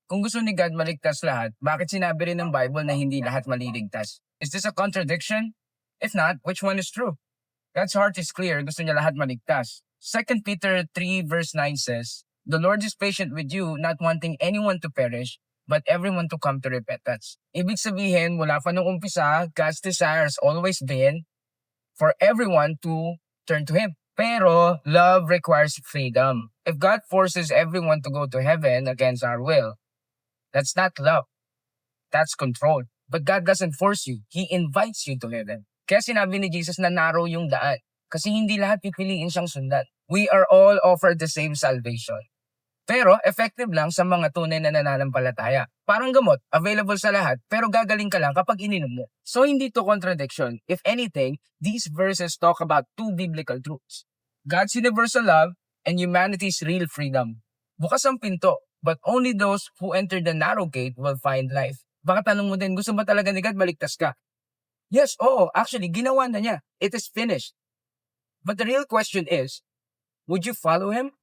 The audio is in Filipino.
Kung gusto ni God maligtas lahat, bakit sinabi rin ng Bible na hindi lahat maliligtas? Is this a contradiction? If not, which one is true? God's heart is clear, gusto niya lahat maligtas. 2 Peter 3 verse 9 says, "The Lord is patient with you, not wanting anyone to perish, but everyone to come to repentance." Ibig sabihin, mula pa nung umpisa, God's desire has always been for everyone to turn to Him. Pero, love requires freedom. If God forces everyone to go to heaven against our will, that's not love. That's control. But God doesn't force you. He invites you to heaven. Kaya sinabi ni Jesus na narrow yung daan. Kasi hindi lahat pipiliin siyang sundan. We are all offered the same salvation. Pero effective lang sa mga tunay na nananampalataya. Parang gamot, available sa lahat, pero gagaling ka lang kapag ininom mo. So hindi to contradiction. If anything, these verses talk about two biblical truths. God's universal love and humanity's real freedom. Bukas ang pinto, but only those who enter the narrow gate will find life. Baka tanong mo din, gusto ba talaga ni God maligtas ka? Yes, oo, actually, ginawa na niya. It is finished. But the real question is, would you follow Him?